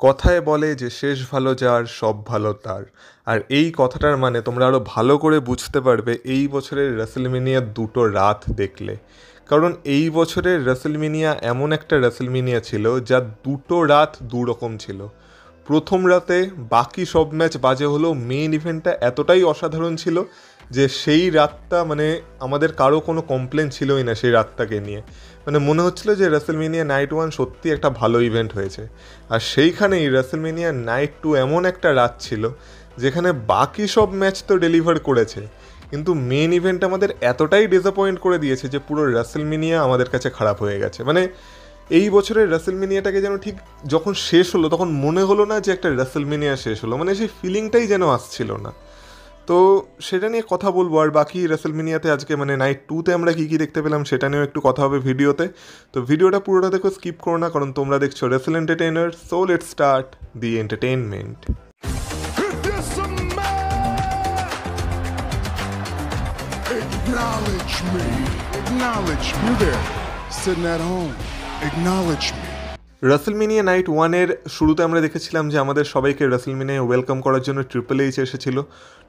কথায় বলে যে শেষ ভালো যার সব ভালো তার। আর এই কথাটার মানে তোমরা আরও ভালো করে বুঝতে পারবে এই বছরের রেসলমেনিয়ার দুটো রাত দেখলে। কারণ এই বছরের রেসলমেনিয়া এমন একটা রেসলমেনিয়া ছিল যা দুটো রাত দুরকম ছিল। প্রথম রাতে বাকি সব ম্যাচ বাজে হলেও মেইন ইভেন্টটা এতটাই অসাধারণ ছিল যে সেই রাতটা মানে আমাদের কারো কোনো কমপ্লেন ছিলই না সেই রাতটাকে নিয়ে। মানে মনে হচ্ছিল যে রেসলমেনিয়া নাইট 1 সত্যি একটা ভালো ইভেন্ট হয়েছে। আর সেইখানেই রেসলমেনিয়া নাইট 2 এমন একটা রাত ছিল যেখানে বাকি সব ম্যাচ তো ডেলিভার করেছে, কিন্তু মেন ইভেন্ট আমাদের এতটাই ডিসঅ্যাপয়েন্ট করে দিয়েছে যে পুরো রেসলমেনিয়া আমাদের কাছে খারাপ হয়ে গেছে। মানে এই বছরের রেসলমেনিয়াটাকে যেন ঠিক যখন শেষ হলো তখন মনে হলো না যে একটা রেসলমেনিয়া শেষ হলো, মানে সেই ফিলিংটাই যেন আসছিল না। তো সেটা নিয়ে কথা বলবো, আর বাকি রেসলমেনিয়াতে আজকে মানে নাইট 2-তে আমরা কী কী দেখতে পেলাম সেটা নিয়েও একটু কথা হবে ভিডিওতে। তো ভিডিওটা পুরোটা দেখো, স্কিপ করো না, কারণ তোমরা দেখছো wrestle entertainer. So let's start the entertainment. Acknowledge me. Acknowledge me. You there, sitting at home. Acknowledge me. WrestleMania night 1-এর শুরুতে আমরা দেখেছিলাম যে আমাদের সবাইকে রেসলমেনিয়ায় ওয়েলকাম করার জন্য ট্রিপল এইচ এসেছিল।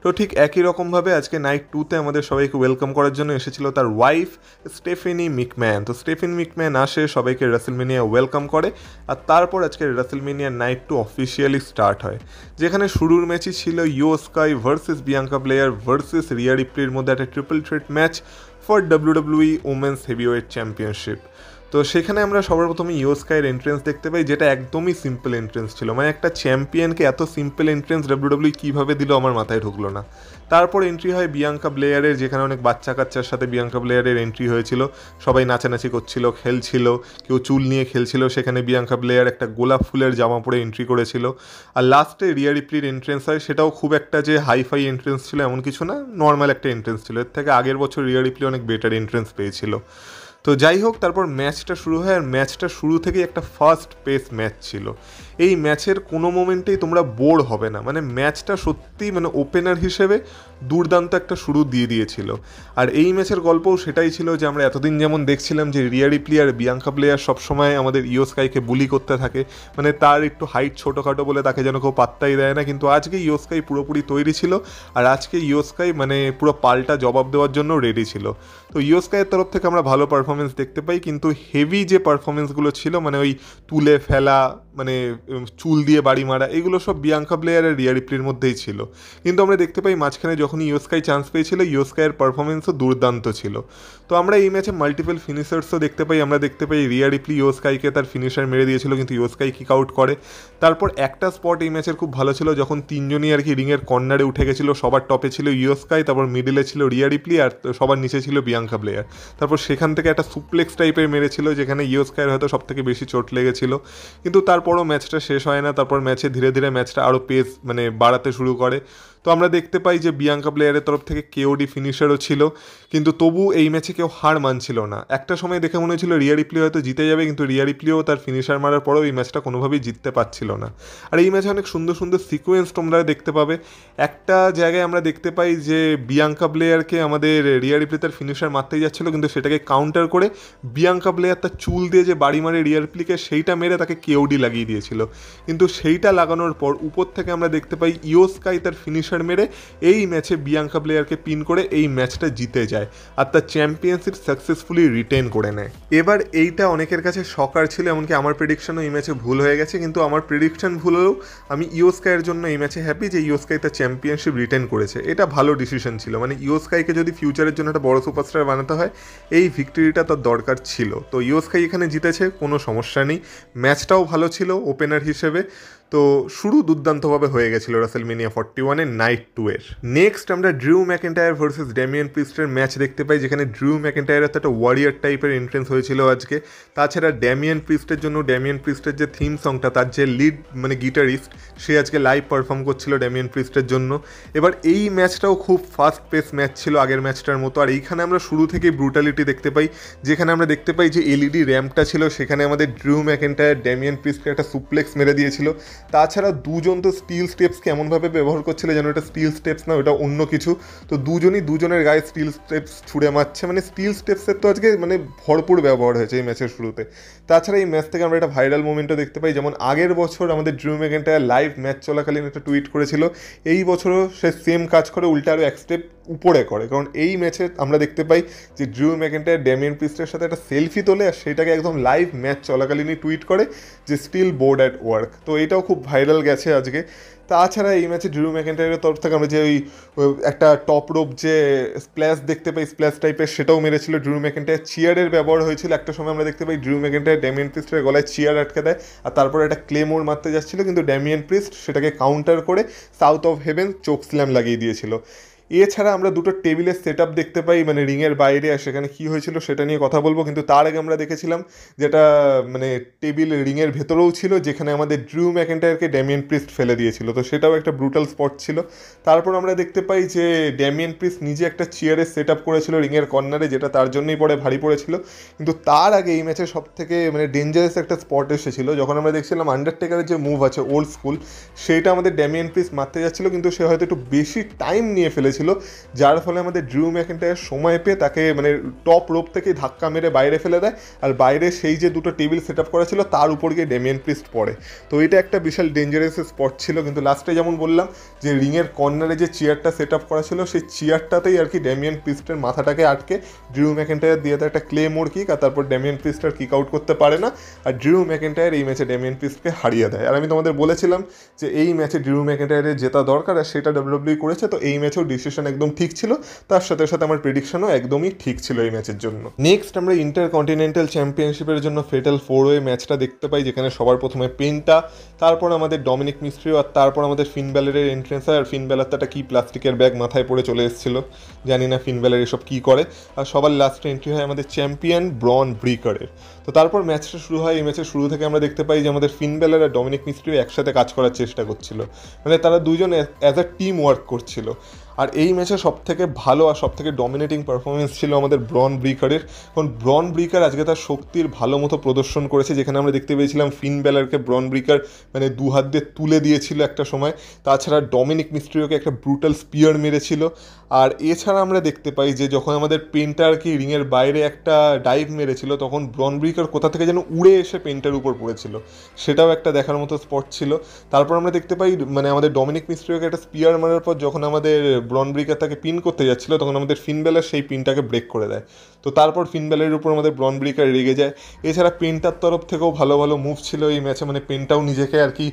তো ঠিক একই রকমভাবে আজকে নাইট 2-তে আমাদের সবাইকে ওয়েলকাম করার জন্য এসেছিল তার ওয়াইফ স্টেফেনি মিকম্যান। তো স্টেফেনি মিকম্যান আসে, সবাইকে রেসলমেনিয়া ওয়েলকাম করে, আর তারপর আজকে রেসলমেনিয়া নাইট 2 অফিসিয়ালি স্টার্ট হয়, যেখানে শুরুর ম্যাচই ছিল Iyo Sky versus Bianca Belair versus Rhea রিপ্লির মধ্যে একটা triple threat match for WWE women's heavyweight championship. তো সেখানে আমরা সবার প্রথমে ইয়ো স্কাইয়ের এন্ট্রেন্স দেখতে পাই, যেটা একদমই সিম্পল এন্ট্রেন্স ছিল। মানে একটা চ্যাম্পিয়নকে এত সিম্পল এন্ট্রেন্স WWE কীভাবে দিল আমার মাথায় ঢুকলো না। তারপর এন্ট্রি হয় বিয়াঙ্কা ব্লেয়ারের, যেখানে অনেক বাচ্চা কাচ্চার সাথে বিয়াঙ্কা ব্লেয়ারের এন্ট্রি হয়েছিল। সবাই নাচানাচি করছিল, খেলছিল, কেউ চুল নিয়ে খেলছিল। সেখানে বিয়াঙ্কা ব্লেয়ার একটা গোলাপ ফুলের জামা পরে এন্ট্রি করেছিল। আর লাস্টে রিয়া রিপ্লির এন্ট্রেন্স হয়, সেটাও খুব একটা যে হাইফাই এন্ট্রেন্স ছিল এমন কিছু না, নর্মাল একটা এন্ট্রেন্স ছিল। এর থেকে আগের বছর রিয়া রিপ্লি অনেক বেটার এন্ট্রেন্স পেয়েছিল। তো যাই হোক, তারপর ম্যাচটা শুরু হয়, আর ম্যাচটা শুরু থেকেই একটা ফাস্ট পেস ম্যাচ ছিল। এই ম্যাচের কোনো মোমেন্টেই তোমরা বোর হবে না। মানে ম্যাচটা সত্যিই মানে ওপেনার হিসেবে দুর্দান্ত একটা শুরু দিয়ে দিয়েছিল। আর এই ম্যাচের গল্পও সেটাই ছিল যে আমরা এতদিন যেমন দেখছিলাম যে রিয়া রিপ্লি আর বিয়াঙ্কা ব্লেয়ার সবসময় আমাদের ইয়ো স্কাইকে বুলি করতে থাকে, মানে তার একটু হাইট ছোটোখাটো বলে তাকে যেন কেউ পাত্তাই দেয় না। কিন্তু আজকে ইয়ো স্কাই পুরোপুরি তৈরি ছিল, আর আজকে ইয়ো স্কাই মানে পুরো পাল্টা জবাব দেওয়ার জন্য রেডি ছিল। তো ইয়ো স্কাইয়ের তরফ থেকে আমরা ভালো পারফরমেন্স দেখতে পাই, কিন্তু হেভি যে পারফরমেন্সগুলো ছিল মানে ওই তুলে ফেলা, মানে চুল দিয়ে বাড়ি মারা, এগুলো সব বিয়াঙ্কা ব্লেয়ার আর রিয়া রিপ্লির মধ্যেই ছিল। কিন্তু আমরা দেখতে পাই মাঝখানে যখন ইয়ো স্কাই চান্স পেয়েছিল, ইয়ো স্কাইয়ের পারফরমেন্সও দুর্দান্ত ছিল। তো আমরা এই ম্যাচে মাল্টিপল ফিনিশার্সও দেখতে পাই। আমরা দেখতে পাই রিয়া রিপ্লি ইয়ো স্কাইকে তার ফিনিশার মেরে দিয়েছিল, কিন্তু ইয়ো স্কাই কিক আউট করে। তারপর একটা স্পট এই ম্যাচের খুব ভালো ছিল, যখন তিনজনই আর কি রিংয়ের কর্নারে উঠে গেছিলো। সবার টপে ছিল ইয়ো স্কাই, তারপর মিডিলে ছিল রিয়া রিপ্লি, আর সবার নিচে ছিল বিয়াঙ্কা ব্লেয়ার। তারপর সেখান থেকে একটা সুপ্লেক্স টাইপের মেরেছিল, যেখানে ইয়ো স্কাইয়ের হয়তো সব থেকে বেশি চোট লেগেছিল। কিন্তু তারপরও ম্যাচটা শেষ হয় না। তারপর ম্যাচে ধীরে ধীরে ম্যাচটা আরও পেস মানে বাড়াতে শুরু করে। তো আমরা দেখতে পাই যে বিয়াঙ্কা ব্লেয়ারের তরফ থেকে কেওডি ফিনিশারও ছিল, কিন্তু তবু এই ম্যাচে কেউ হার মানছিল না। একটা সময় দেখে মনে হচ্ছিল রিয়া রিপ্লি হয়তো জিতে যাবে, কিন্তু রিয়া রিপ্লিও তার ফিনিশার মারার পরেও এই ম্যাচটা কোনোভাবেই জিততে পারছিল না। আর এই ম্যাচে অনেক সুন্দর সুন্দর সিকোয়েন্স তোমরা দেখতে পাবে। একটা জায়গায় আমরা দেখতে পাই যে বিয়াঙ্কা ব্লেয়ারকে আমাদের রিয়া রিপ্লি তার ফিনিশার মারতেই যাচ্ছিলো, কিন্তু সেটাকে কাউন্টার করে বিয়াঙ্কা ব্লেয়ার তার চুল দিয়ে যে বাড়ি মারে রিয়া রিপ্লিকে, সেইটা মেরে তাকে কেওডি লাগিয়ে দিয়েছিল। কিন্তু সেইটা লাগানোর পর উপর থেকে আমরা দেখতে পাই ইয়ো স্কাই তার ফিনিশার মেরে এই ম্যাচে বিয়াঙ্কা ব্লেয়ারকে পিন করে এই ম্যাচটা জিতে যায়, আর তার চ্যাম্পিয়নশিপ সাকসেসফুলি রিটেন করে নেয়। এবার এইটা অনেকের কাছে শকার ছিল, এমনকি আমার প্রেডিকশনও এই ম্যাচে ভুল হয়ে গেছে। কিন্তু আমার প্রেডিকশন ভুল হলেও আমি ইয়ো স্কাইয়ের জন্য এই ম্যাচে হ্যাপি যে ইয়ো স্কাই তার চ্যাম্পিয়নশিপ রিটেন করেছে। এটা ভালো ডিসিশন ছিল। মানে ইয়ো স্কাইকে যদি ফিউচারের জন্য একটা বড় সুপারস্টার বানাতে হয়, এই ভিক্টরিটা তার দরকার ছিল। তো ইয়ো স্কাই এখানে জিতেছে, কোনো সমস্যা নেই। ম্যাচটাও ভালো ছিল ওপেনার হিসেবে। তো শুরু দুর্দান্তভাবে হয়ে গেছিল রেসলমেনিয়া 41-এর নাইট 2-এর। নেক্সট আমরা ড্রিউ ম্যাকেন্টায়ার ভার্সেস ড্যামিয়ান প্রিস্টের ম্যাচ দেখতে পাই, যেখানে ড্রিউ ম্যাকেন্টায়ারের একটা ওয়ারিয়ার টাইপের এন্ট্রেন্স হয়েছিল আজকে। তাছাড়া ড্যামিয়ান প্রিস্টের জন্য ড্যামিয়ান প্রিস্টের যে থিম সংটা, তার যে লিড মানে গিটারিস্ট, সে আজকে লাইভ পারফর্ম করছিল ড্যামিয়ান প্রিস্টের জন্য। এবার এই ম্যাচটাও খুব ফাস্ট পেস ম্যাচ ছিল আগের ম্যাচটার মতো। আর এইখানে আমরা শুরু থেকেই ব্রুটালিটি দেখতে পাই, যেখানে আমরা দেখতে পাই যে এলইডি র্যাম্পটা ছিল, সেখানে আমাদের ড্রিউ ম্যাকেন্টায়ার ড্যামিয়ান প্রিস্টকে একটা সুপ্লেক্স মেরে দিয়েছিল। তাছাড়া দুজন তো স্টিল স্টেপসকে এমনভাবে ব্যবহার করছিল যেন ওটা স্টিল স্টেপস না, ওটা অন্য কিছু। তো দুজনই দুজনের গায়ে স্টিল স্টেপস ছুঁড়ে মারছে, মানে স্টিল স্টেপসের তো আজকে মানে ভরপুর ব্যবহার হয়েছে এই ম্যাচের শুরুতে। তাছাড়া এই ম্যাচ থেকে আমরা একটা ভাইরাল মোমেন্টও দেখতে পাই, যেমন আগের বছর আমাদের ড্রিউ ম্যাকইন্টায়ার লাইভ ম্যাচ চলাকালীন একটা টুইট করেছিল, এই বছরও সে সেম কাজ করে, উল্টা আরও এক স্টেপ উপরে করে। কারণ এই ম্যাচে আমরা দেখতে পাই যে ড্রিউ ম্যাকইন্টায়ার ড্যামিয়ান প্রিস্টের সাথে একটা সেলফি তোলে, আর সেটাকে একদম লাইভ ম্যাচ চলাকালীনই টুইট করে যে স্টিল বোর্ড অ্যাট ওয়ার্ক। তো এটাও খুব ভাইরাল গেছে আজকে। তাছাড়া এই ম্যাচে ড্রিউ ম্যাকইন্টায়ারের তরফ থেকে আমরা যে ওই একটা টপ রোপ যে স্প্ল্যাশ দেখতে পাই, স্প্ল্যাশ টাইপের, সেটাও মেরেছিল ড্রিউ ম্যাকইন্টায়ার। চিয়ারের ব্যবহার হয়েছিল, একটা সময় আমরা দেখতে পাই ড্রিউ ম্যাকইন্টায়ার ড্যামিয়ান প্রিস্টের গলায় চিয়ার আটকে দেয়, আর তারপরে একটা ক্লেমোর মারতে যাচ্ছিল, কিন্তু ড্যামিয়ান প্রিস্ট সেটাকে কাউন্টার করে south of haven choke slam লাগিয়ে দিয়েছিল। এছাড়া আমরা দুটো টেবিলের সেট আপ দেখতে পাই মানে রিংয়ের বাইরে, আর সেখানে কী হয়েছিল সেটা নিয়ে কথা বলবো। কিন্তু তার আগে আমরা দেখেছিলাম যেটা মানে টেবিল রিংয়ের ভেতরেও ছিল, যেখানে আমাদের ড্রিউ ম্যাকইন্টায়ারকে ড্যামিয়ান প্রিস্ট ফেলে দিয়েছিল, তো সেটাও একটা ব্রুটাল স্পট ছিল। তারপর আমরা দেখতে পাই যে ড্যামিয়ান প্রিস্ট নিজে একটা চেয়ারের সেট আপ করেছিল রিংয়ের কর্নারে, যেটা তার জন্যই পরে ভারী পড়েছিল। কিন্তু তার আগে এই ম্যাচের সব থেকে মানে ডেঞ্জারাস একটা স্পট এসেছিল, যখন আমরা দেখছিলাম আন্ডারটেকারের যে মুভ আছে ওল্ড স্কুল, সেইটা আমাদের ড্যামিয়ান প্রিস্ট মারতে যাচ্ছিলো, কিন্তু সে হয়তো একটু বেশি টাইম নিয়ে ফেলেছিল, যার ফলে আমাদের ড্রিউ ম্যাকইন্টায়ার সময় পেয়ে তাকে মানে টপ রোপ থেকে ধাক্কা মেরে বাইরে ফেলে দেয়, আর বাইরে সেই যে দুটো টেবিল সেট আপ করা ছিল তার উপর গিয়ে ড্যামিয়ান প্রিস্ট পড়ে। তো এটা একটা বিশাল ডেঞ্জারাস স্পট ছিল। কিন্তু লাস্টে যেমন বললাম যে রিংয়ের কর্নারে যে চেয়ারটা সেট আপ করা ছিল, সেই চেয়ারটাতেই আর কি ড্যামিয়ান প্রিস্টের মাথাটাকে আটকে ড্রিউ ম্যাকইন্টায়ার দিয়ে দেয় একটা ক্লেমোর কিক, আর তারপর ড্যামিয়ান প্রিস্ট আর কিক আউট করতে পারে না, আর ড্রিউ ম্যাকইন্টায়ার এই ম্যাচে ড্যামিয়ান প্রিস্টকে হারিয়ে দেয়। আর আমি তোমাদের বলেছিলাম যে এই ম্যাচে ড্রিউ ম্যাকইন্টায়ারের জেতা দরকার, আর সেটা ডাব্লিউডাব্লিউ করেছে। তো এই ম্যাচেও ডিসিশন একদম ঠিক ছিল, তার সাথে সাথে আমার প্রেডিকশনও একদমই ঠিক ছিল এই ম্যাচের জন্য। নেক্সট আমরা ইন্টারকন্টিনেন্টাল চ্যাম্পিয়নশিপের জন্য ফেটাল 4-ওয়ে ম্যাচটা দেখতে পাই, যেখানে সবার প্রথমে পেন্টা, তারপর আমাদের ডমিনিক মিস্ট্রিও, আর তারপর আমাদের ফিন ব্যালেরের এন্ট্রেন্স হয়। আর ফিন ব্যালার তো একটা কী প্লাস্টিকের ব্যাগ মাথায় পড়ে চলে এসেছিল, জানি না ফিন ব্যালার এসব কী করে। আর সবার লাস্টে এন্ট্রি হয় আমাদের চ্যাম্পিয়ন ব্রন ব্রিকারের। তো তারপর ম্যাচটা শুরু হয়। এই ম্যাচের শুরু থেকে আমরা দেখতে পাই যে আমাদের ফিন ব্যালার আর ডমিনিক মিস্ট্রিও একসাথে কাজ করার চেষ্টা করছিল, মানে তারা দুজন অ্যাজ আ টিম ওয়ার্ক করছিল। আর এই ম্যাচে সবথেকে ভালো আর সবথেকে ডমিনেটিং পারফরমেন্স ছিল আমাদের ব্রন ব্রিকারের, কারণ ব্রন ব্রিকার আজকে তার শক্তির ভালো মতো প্রদর্শন করেছে, যেখানে আমরা দেখতে পেয়েছিলাম ফিন ব্যালারকে ব্রন ব্রিকার মানে দু হাত দিয়ে তুলে দিয়েছিল একটা সময়। তাছাড়া ডমিনিক মিস্ট্রিওকে একটা ব্রুটাল স্পিয়ার মেরেছিল। আর এছাড়া আমরা দেখতে পাই যে যখন আমাদের পেন্টা আর কি রিংয়ের বাইরে একটা ডাইভ মেরেছিল, তখন ব্রন ব্রিকার কোথা থেকে যেন উড়ে এসে পেন্টার উপর পড়েছিল, সেটাও একটা দেখার মতো স্পট ছিল। তারপর আমরা দেখতে পাই মানে আমাদের ডমিনিক মিস্ট্রিওকে একটা স্পিয়ার মারার পর যখন আমাদের ব্রন ব্রিকার তাকে পিন করতে যাচ্ছিল, তখন আমাদের ফিন ব্যালার সেই পিনটাকে ব্রেক করে দেয়। তো তারপর ফিন ব্যালারের উপর আমাদের ব্রন ব্রিকার রেগে যায়। এছাড়া পেন্টার তরফ থেকেও ভালো ভালো মুভ ছিল এই ম্যাচে, মানে পেন্টাও নিজেকে আর কি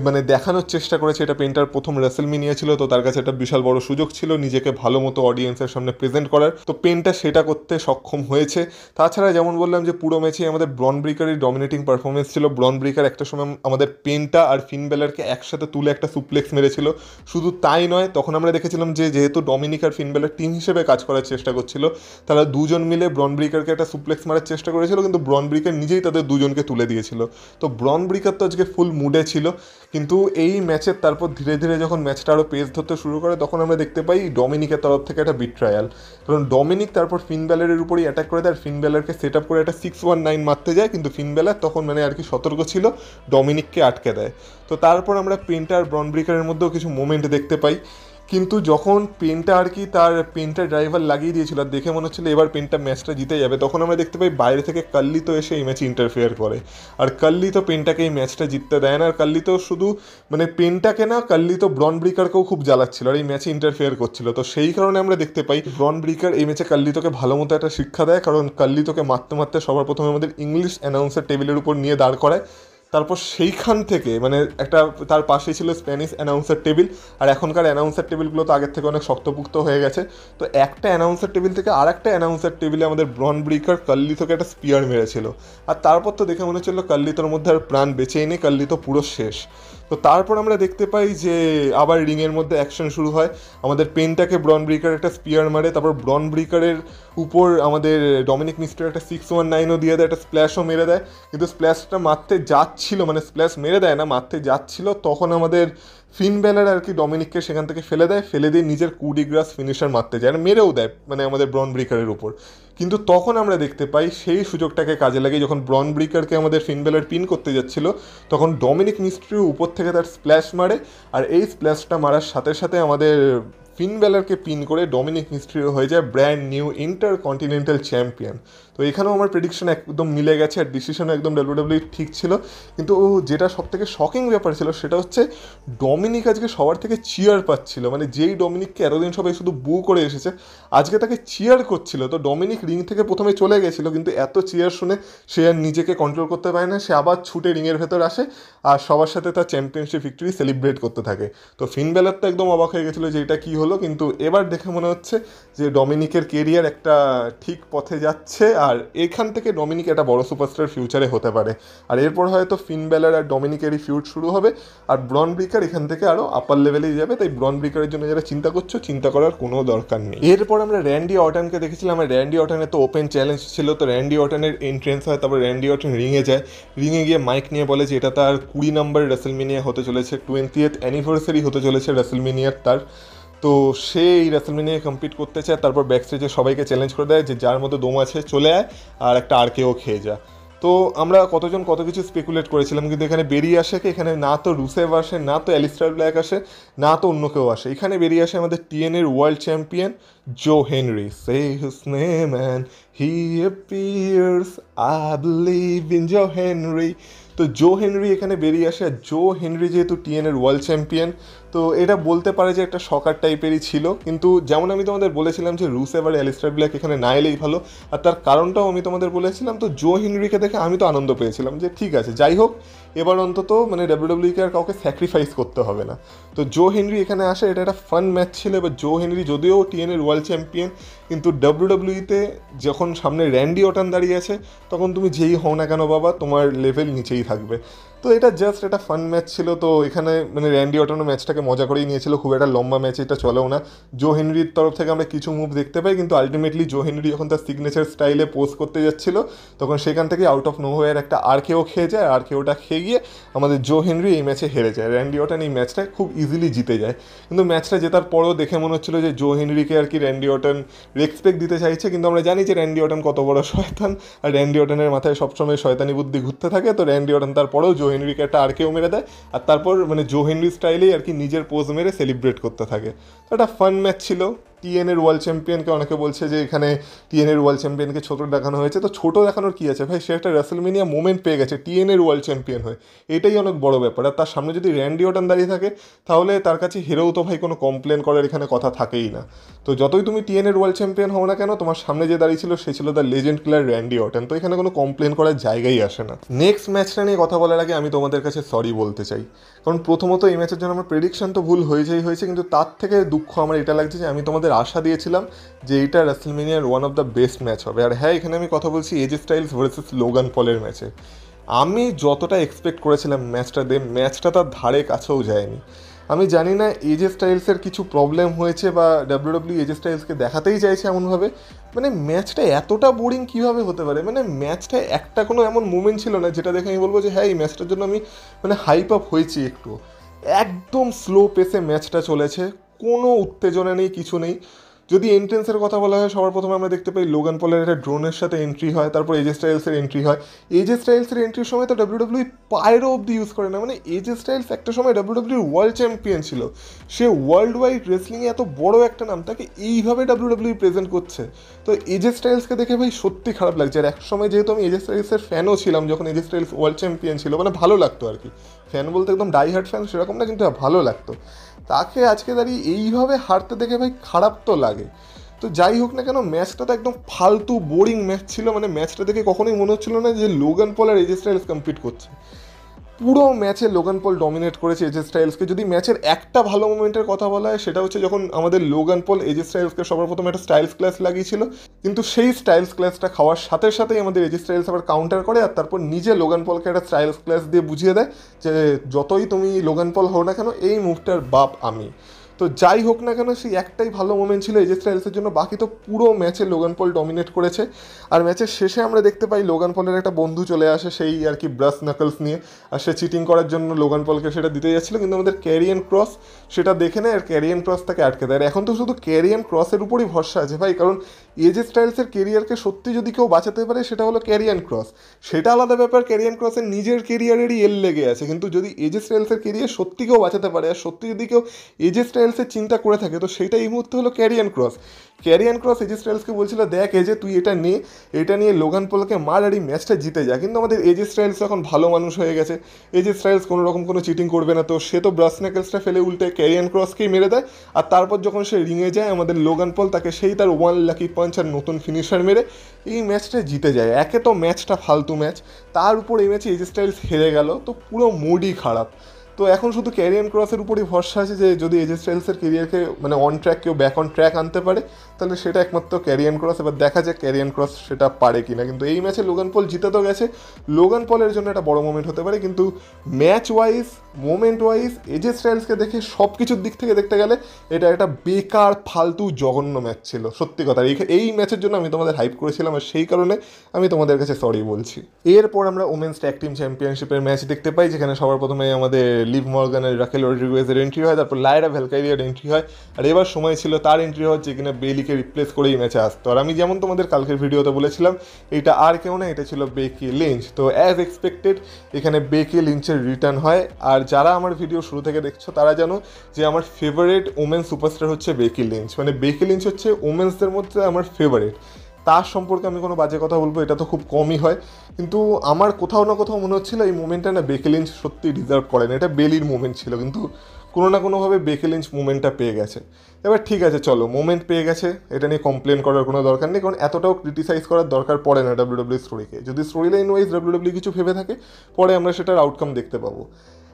মানে দেখানোর চেষ্টা করেছে। এটা পেন্টার প্রথম রেসেলমিনিয়া ছিল, তো তার কাছে একটা বিশাল বড় সুযোগ ছিল নিজেকে ভালো মতো অডিয়েন্সের সামনে প্রেজেন্ট করার, তো পেন্টা সেটা করতে সক্ষম হয়েছে। তাছাড়া যেমন বললাম যে পুরো ম্যাচে আমাদের ব্রন ব্রিকারের ডমিনেটিং পারফরমেন্স ছিল। ব্রন ব্রিকার একটা সময় আমাদের পেন্টা আর ফিন ব্যালারকে একসাথে তুলে একটা সুপ্লেক্স মেরেছিল। শুধু তাই নয়, তখন আমরা দেখেছিলাম যে যেহেতু ডমিনিক আর ফিন ব্যালার টিম হিসেবে কাজ করার চেষ্টা করছিল, তারা দুজন মিলে ব্রন ব্রিকারকে একটা সুপ্লেক্স মারার চেষ্টা করেছিল, কিন্তু ব্রন ব্রিকার নিজেই তাদের দুজনকে তুলে দিয়েছিল। তো ব্রন ব্রিকার তো আজকে ফুল মুডে ছিল। কিন্তু এই ম্যাচের তারপর ধীরে ধীরে যখন ম্যাচটা আরও পেস ধরতে শুরু করে, তখন আমরা দেখতে পাই ডমিনিকের তরফ থেকে একটা বিট্রায়াল, কারণ ডমিনিক তারপর ফিন ব্যালারের উপরই অ্যাটাক করে দেয়, আর ফিন ব্যালারকে সেট আপ করে একটা 619 মারতে যায়, কিন্তু ফিন ব্যালার তখন মানে আর কি সতর্ক ছিল, ডমিনিককে আটকে দেয়। তো তারপর আমরা পেন্টা আর ব্রন ব্রিকারের মধ্যেও কিছু মোমেন্ট দেখতে পাই, কিন্তু যখন পেনটা আর কি তার পেনটা ড্রাইভার লাগিয়ে দিয়েছিল আর দেখে মনে হচ্ছিল এবার পেনটা ম্যাচটা জিতে যাবে, তখন আমরা দেখতে পাই বাইরে থেকে কাল্লি তো এসে এই ম্যাচে ইন্টারফেয়ার করে। আর কাল্লি তো পেনটাকে এই ম্যাচটা জিততে দেয় না। আর কাল্লি তো শুধু মানে পেনটাকে না, কাল্লি তো ব্রন ব্রিকারকেও খুব জ্বালাচ্ছিল আর এই ম্যাচে ইন্টারফেয়ার করছিল। তো সেই কারণে আমরা দেখতে পাই ব্রন ব্রিকার এই ম্যাচে কাল্লি তোকে ভালো মতো একটা শিক্ষা দেয়, কারণ কাল্লি তোকে মারতে মারতে সবার প্রথমে আমাদের ইংলিশ অ্যানাউন্সার টেবিলের উপর নিয়ে দাঁড় করায়। তারপর সেইখান থেকে মানে একটা তার পাশেই ছিল স্প্যানিশ অ্যানাউন্সার টেবিল, আর এখনকার অ্যানাউন্সার টেবিলগুলো তো আগের থেকে অনেক শক্তপুক্ত হয়ে গেছে। তো একটা অ্যানাউন্সার টেবিল থেকে আর একটা অ্যানাউন্সার টেবিলে আমাদের ব্রন ব্রিকার কাল্লি থেকে একটা স্পিয়ার মেরেছিল, আর তারপর তো দেখে মনে হচ্ছিল কাল্লি তোর মধ্যে আর প্রাণ বেঁচেই নেই, কাল্লি তো পুরো শেষ। তো তারপর আমরা দেখতে পাই যে আবার রিংয়ের মধ্যে অ্যাকশন শুরু হয়, আমাদের পেনটাকে ব্রন ব্রিকার একটা স্পিয়ার মারে, তারপর ব্রন ব্রিকারের উপর আমাদের ডমিনিক মিস্টার একটা 619ও দিয়ে দেয়, একটা স্প্ল্যাশও মেরে দেয়, কিন্তু স্প্ল্যাশটা মারতে যাচ্ছে যাচ্ছিল, মানে স্প্ল্যাশ মেরে দেয় না, মারতে যাচ্ছিল, তখন আমাদের ফিন ব্যালার আর কি ডমিনিককে সেখান থেকে ফেলে দেয়, ফেলে দিয়ে নিজের কুডিগ্রাস ফিনিশার মারতে যায়, আর মেরেও দেয় মানে আমাদের ব্রন ব্রিকারের উপর। কিন্তু তখন আমরা দেখতে পাই সেই সুযোগটাকে কাজে লাগে, যখন ব্রন ব্রিকারকে আমাদের ফিন ব্যালার পিন করতে যাচ্ছিল, তখন ডমিনিক মিস্ট্রিও উপর থেকে তার স্প্ল্যাশ মারে, আর এই স্প্ল্যাশটা মারার সাথে সাথে আমাদের ফিন ব্যালারকে পিন করে ডমিনিক মিস্ট্রিও হয়ে যায় brand new inter continental champion. তো এখানেও আমার প্রেডিকশন একদম মিলে গেছে, আর ডিসিশনও একদম ডাব্লিউডাব্লিউ ঠিক ছিল। কিন্তু যেটা সব থেকে শকিং ব্যাপার ছিল সেটা হচ্ছে ডমিনিক আজকে সবার থেকে চিয়ার পাচ্ছিল, মানে যেই ডমিনিককে এতদিন সবাই শুধু বু করে এসেছে, আজকে তাকে চিয়ার করছিল। তো ডমিনিক রিং থেকে প্রথমে চলে গেছিল, কিন্তু এত চিয়ার শুনে সে আর নিজেকে কন্ট্রোল করতে পারে না, সে আবার ছুটে রিংয়ের ভেতর আসে আর সবার সাথে তার চ্যাম্পিয়নশিপ ভিক্টরি সেলিব্রেট করতে থাকে। তো ফিন ব্যালার তো একদম অবাক হয়ে গেছিলো যে এটা কী হলো, কিন্তু এবার দেখে মনে হচ্ছে যে ডমিনিকের কেরিয়ার একটা ঠিক পথে যাচ্ছে, আর এখান থেকে ডমিনিক একটা বড় সুপারস্টার ফিউচারে হতে পারে। আর এরপর হয়তো ফিন ব্যালার আর ডমিনিকেরই ফিউড শুরু হবে, আর ব্রন ব্রিকার এখান থেকে আরও আপার লেভেলেই যাবে। তাই ব্রন ব্রিকারের জন্য যারা চিন্তা করছো, চিন্তা করার কোনো দরকার নেই। এরপর আমরা র্যান্ডি অর্টনকে দেখেছিলাম, আর র্যান্ডি অর্টনের তো ওপেন চ্যালেঞ্জ ছিল। তো র্যান্ডি অর্টনের এন্ট্রেন্স হয়, তারপর র্যান্ডি অর্টন রিংয়ে যায়, রিংয়ে গিয়ে মাইক নিয়ে বলে যে এটা তার 20 নম্বর রেসলমেনিয়া হতে চলেছে, 20th অ্যানিভার্সারি হতে চলেছে রেসলমেনিয়ার তার। তো সে এই রেসলমেনিয়ায় কম্পিট করতে চায়। তারপর ব্যাকস্টেজে সবাইকে চ্যালেঞ্জ করে দেয় যে যার মধ্যে দম আছে চলে আয় আর একটা আরকেও খেয়ে যা। তো আমরা কতজন কত কিছু স্পেকুলেট করেছিলাম, কিন্তু এখানে বেরিয়ে আসে কি, এখানে না তো রুসেভ আসে, না তো অ্যালিস্টার ব্ল্যাক আসে, না তো অন্য কেউ আসে। এখানে বেরিয়ে আসে আমাদের টিএনএর world champion Joe Henry. Say his name and he appears, I believe in Joe Henry. তো জো হেনরি এখানে বেরিয়ে আসে, আর জো হেনরি যেহেতু টিএনএর ওয়ার্ল্ড চ্যাম্পিয়ন, তো এটা বলতে পারে যে একটা শকার টাইপেরই ছিল। কিন্তু যেমন আমি তোমাদের বলেছিলাম যে রুসেভ আর অ্যালিস্টার ব্ল্যাক এখানে না এলেই ভালো, আর তার কারণটাও আমি তোমাদের বলেছিলাম। তো জো হেনরিকে দেখে আমি তো আনন্দ পেয়েছিলাম যে ঠিক আছে, যাই হোক এবার অন্তত মানে ডাব্লিউডাব্লিউকে আর কাউকে স্যাক্রিফাইস করতে হবে না। তো জো হেনরি এখানে আসে, এটা একটা ফান ম্যাচ ছিল। এবার জো হেনরি যদিও টিএনএর ওয়ার্ল্ড চ্যাম্পিয়ন, কিন্তু ডাব্লিউডাব্লিউতে যখন সামনে র্যান্ডি অর্টন দাঁড়িয়ে আছে, তখন তুমি যেই হও না কেন বাবা, তোমার লেভেল নিচেই থাকবে। তো এটা জাস্ট একটা ফান ম্যাচ ছিল। তো এখানে মানে র্যান্ডি অর্টনও ম্যাচটাকে মজা করেই নিয়েছিল, খুব একটা লম্বা ম্যাচ এটা চলেও না। জো হেনরির তরফ থেকে আমরা কিছু মুভ দেখতে পাই, কিন্তু আলটিমেটলি জো হেনরি যখন তার সিগনেচার স্টাইলে পোজ করতে যাচ্ছিল, তখন সেখান থেকে আউট অফ নোহোয়ার একটা আরকেও খেয়ে যায়, আর কেওটা খেয়ে গিয়ে আমাদের জো হেনরি এই ম্যাচে হেরে যায়। র্যান্ডি অর্টন এই ম্যাচটা খুব ইজিলি জিতে যায়। কিন্তু ম্যাচটা জেতার পরেও দেখে মনে হচ্ছিল যে জো হেনরিকে আর কি র্যান্ডি অর্টন রেসপেক্ট দিতে চাইছে, কিন্তু আমরা জানি যে র্যান্ডি অর্টন কত বড় শয়তান, আর র্যান্ডি অর্টনের মাথায় সবসময় শয়তানি বুদ্ধি ঘুরতে থাকে। তো র্যান্ডি অর্টন তারপরেও জো হেনরিকে একটা আরকেও মেরে দেয়, আর তারপর মানে জো হেনরি স্টাইলেই আর কি নিজের পোজ মেরে সেলিব্রেট করতে থাকে। তো একটা ফান ম্যাচ ছিল। টিএনএর ওয়ার্ল্ড চ্যাম্পিয়নকে অনেকে বলছে যে এখানে টিএনএর ওয়ার্ল্ড চ্যাম্পিয়নকে ছোটো দেখানো হয়েছে। তো ছোটো দেখানোর কী আছে ভাই, সে একটা রেসলমেনিয়া মোমেন্ট পেয়ে গেছে টিএনএর ওয়ার্ল্ড চ্যাম্পিয়ন হয়ে, এটাই অনেক বড় ব্যাপার। আর তার সামনে যদি র্যান্ডি অর্টন দাঁড়িয়ে থাকে, তাহলে তার কাছে হেরেও তো ভাই কোনো কমপ্লেন করার এখানে কথা থাকেই না। তো যতই তুমি টিএনএর ওয়ার্ল্ড চ্যাম্পিয়ন হও না কেন, তোমার সামনে যে দাঁড়িয়ে ছিল সে ছিল the legend killer Randy Orton. তো এখানে কোনো কমপ্লেন করার জায়গাই আসে না। নেক্সট ম্যাচটা নিয়ে কথা বলার আগে আমি তোমাদের কাছে সরি বলতে চাই, কারণ প্রথমত এই ম্যাচের জন্য আমার প্রেডিকশন তো ভুল হয়েছে, কিন্তু তার থেকে দুঃখ আমার এটা লাগছে যে আমি তোমাদের আশা দিয়েছিলাম যে এইটা রেসলমেনিয়ার one of the best match হবে। আর হ্যাঁ, এখানে আমি কথা বলছি এজে স্টাইলস ভার্সেস লোগান পলের ম্যাচে। আমি যতটা এক্সপেক্ট করেছিলাম ম্যাচটা তার ধারে কাছেও যায়নি। আমি জানি না এজে স্টাইলসের কিছু প্রবলেম হয়েছে, বা ডাব্লিউডাব্লিউ এজে স্টাইলসকে দেখাতেই চাইছে এমনভাবে, মানে ম্যাচটা এতটা বোরিং কীভাবে হতে পারে। মানে ম্যাচটা একটা কোনো এমন মুভমেন্ট ছিল না যেটা দেখে আমি বলবো যে হ্যাঁ এই ম্যাচটার জন্য আমি মানে হাইপ আপ হয়েছি একটু। একদম স্লো পেসে ম্যাচটা চলেছে, কোনো উত্তেজনা নেই, কিছু নেই। যদি এন্ট্রেন্সের কথা বলা হয়, সবার প্রথমে আমরা দেখতে পাই লোগান পলের একটা ড্রোনের সাথে এন্ট্রি হয়, তারপর এজে স্টাইলসের এন্ট্রি হয়। এজে স্টাইলসের এন্ট্রির সময় তো ডাব্লিউডাব্লিউ পায়েরও অব্দি ইউজ করে না। মানে এজে স্টাইলস একটা সময় ডাব্লিউডাব্লিউ ওয়ার্ল্ড চ্যাম্পিয়ন ছিল, সে ওয়ার্ল্ড ওয়াইড রেসলিংয়ে এত বড় একটা নাম, তাকে এইভাবে ডাব্লিউডাব্লিউ প্রেজেন্ট করছে। তো এজে স্টাইলসকে দেখে ভাই সত্যি খারাপ লাগছে। আর এক সময় যেহেতু আমি এজে স্টাইলসের ফ্যানও ছিলাম, যখন এজে স্টাইলস ওয়ার্ল্ড চ্যাম্পিয়ন ছিল, মানে ভালো লাগতো আর কি। ফ্যান বলতে একদম ডাই হার্ট ফ্যান সেরকম না, কিন্তু ভালো লাগতো। তাকে আজকে দাঁড়িয়ে এইভাবে হারতে দেখে ভাই খারাপ তো লাগে। তো যাই হোক না কেন, ম্যাচটা তো একদম ফালতু বোরিং ম্যাচ ছিল। মানে ম্যাচটা দেখে কখনোই মনে হচ্ছিল না যে লোগান পল আর এজে স্টাইলস কম্পিট করছে। পুরো ম্যাচে লোগান পল ডমিনেট করেছে এজে স্টাইলসকে। যদি ম্যাচের একটা ভালো মোমেন্টের কথা বলা হয়, সেটা হচ্ছে যখন আমাদের লোগান পল এজে স্টাইলসকে সবার প্রথমে একটা স্টাইলস ক্লাস লাগিয়েছিল, কিন্তু সেই স্টাইলস ক্লাসটা খাওয়ার সাথে সাথেই আমাদের এজে স্টাইলস আবার কাউন্টার করে, আর তারপর নিজে লোগান পলকে একটা স্টাইলস ক্লাস দিয়ে বুঝিয়ে দেয় যে যতই তুমি লোগান পল হও না কেন, এই মুভটার বাপ আমি। তো যাই হোক না কেন, সেই একটাই ভালো মোমেন্ট ছিল এজে স্টাইলসের জন্য, বাকি তো পুরো ম্যাচে লোগান পল ডমিনেট করেছে। আর ম্যাচের শেষে আমরা দেখতে পাই লোগান পলের একটা বন্ধু চলে আসে সেই আর কি ব্রাশ নাকলস নিয়ে, আর সে চিটিং করার জন্য লোগান পলকে সেটা দিতে যাচ্ছিল, কিন্তু আমাদের ক্যারিয়ান ক্রস সেটা দেখে নেয় আর ক্যারিয়ান ক্রস তাকে আটকে দেয়। আর এখন তো শুধু ক্যারিয়ান ক্রসের উপরই ভরসা আছে ভাই, কারণ এজে স্টাইলসের কেরিয়ারকে সত্যি যদি কেউ বাঁচাতে পারে সেটা হলো ক্যারিয়ান ক্রস। সেটা আলাদা ব্যাপার, ক্যারিয়ান ক্রসের নিজের কেরিয়ারেরই এল লেগে আছে, কিন্তু যদি এজে স্টাইলসের কেরিয়ার সত্যি কেউ বাঁচাতে পারে, আর সত্যি যদি কেউ এজে স্টাইলসের চিন্তা করে থাকে, তো সেটা এই মুহূর্তে হলো ক্যারিয়ান ক্রস। ক্যারিয়ান ক্রস এজে স্টাইলসকে বলছিল, দেখ এজে তুই এটা নিয়ে লোগান পলকে মার আর এই ম্যাচটা জিতে যা। কিন্তু আমাদের এজে স্টাইলস এখন ভালো মানুষ হয়ে গেছে, এজে স্টাইলস কোনো রকম কোনো চিটিং করবে না, তো সে তো ব্রাশ নেকলসটা ফেলে উল্টে ক্যারিয়ান ক্রসকেই মেরে দেয়। আর তারপর যখন সে রিংয়ে যায়, আমাদের লোগান পল তাকে সেই তার ওয়ান লাকি পাঞ্চ আর নতুন ফিনিশার মেরে এই ম্যাচটা জিতে যায়। একে তো ম্যাচটা ফালতু ম্যাচ, তার উপর এই ম্যাচে এজে স্টাইলস হেরে গেল, তো পুরো মুডই খারাপ। তো এখন শুধু ক্যারিয়ান ক্রসের উপরই ভরসা আছে যে যদি এজে স্টাইলসের কেরিয়ারকে মানে অন ট্র্যাক কেউ ব্যাক অন ট্র্যাক আনতে পারে, তাহলে সেটা একমাত্র ক্যারিয়ান ক্রস। এবার দেখা যাক ক্যারিয়ান ক্রস সেটা পারে কিনা। কিন্তু এই ম্যাচে লোগান পল জিতে তো গেছে, লোগান পলের জন্য একটা বড় মোমেন্ট হতে পারে, কিন্তু ম্যাচ ওয়াইজ মোমেন্ট ওয়াইজ এজে স্টাইলসকে দেখে সব কিছুর দিক থেকে দেখতে গেলে এটা একটা বেকার ফালতু জঘন্য ম্যাচ ছিল সত্যি কথা। এই ম্যাচের জন্য আমি তোমাদের হাইপ করেছিলাম, আর সেই কারণে আমি তোমাদের কাছে সরি বলছি। এরপর আমরা ওমেন্স ট্যাগ টিম চ্যাম্পিয়নশিপের ম্যাচ দেখতে পাই, যেখানে সবার প্রথমে আমাদের লিভ মর্গানের রাকেল রড্রিগুয়েজের এন্ট্রি হয়, তারপর লায়রা ভ্যালকাইরিয়ার এন্ট্রি হয়, আর এবার সময় ছিল তার এন্ট্রি হওয়ার, যে কিনা বেলিকে রিপ্লেস করে এই ম্যাচে আসতো। আর আমি যেমন তোমাদের কালকের ভিডিওতে বলেছিলাম, এটা আর কেউ না, এটা ছিল বেকি লিঞ্চ। তো অ্যাজ এক্সপেক্টেড এখানে বেকি লিঞ্চের রিটার্ন হয়। আর যারা আমার ভিডিও শুরু থেকে দেখছো তারা জানো যে আমার ফেভারিট ওমেন সুপারস্টার হচ্ছে বেকি লিঞ্চ, মানে বেকি লিঞ্চ হচ্ছে ওমেন্সদের মধ্যে আমার ফেভারিট। তার সম্পর্কে আমি কোনো বাজে কথা বলবো এটা তো খুব কমই হয়, কিন্তু আমার কোথাও না কোথাও মনে হচ্ছিল এই মোমেন্টটা না বেকি লিঞ্চ সত্যি ডিজার্ভ করে না, এটা বেলির মোমেন্ট ছিল, কিন্তু কোনো না কোনোভাবে বেকি লিঞ্চ মোমেন্টটা পেয়ে গেছে। এবার ঠিক আছে চলো, মোমেন্ট পেয়ে গেছে, এটা নিয়ে কমপ্লেন করার কোনো দরকার নেই, কারণ এতটাও ক্রিটিসাইজ করার দরকার পড়ে না ডাব্লিউডাব্লিউ স্টোরিকে। যদি স্টোরি লাইন ওয়াইজ ডাব্লিউডাব্লিউ কিছু ভেবে থাকে, পরে আমরা সেটার আউটকাম দেখতে পাবো।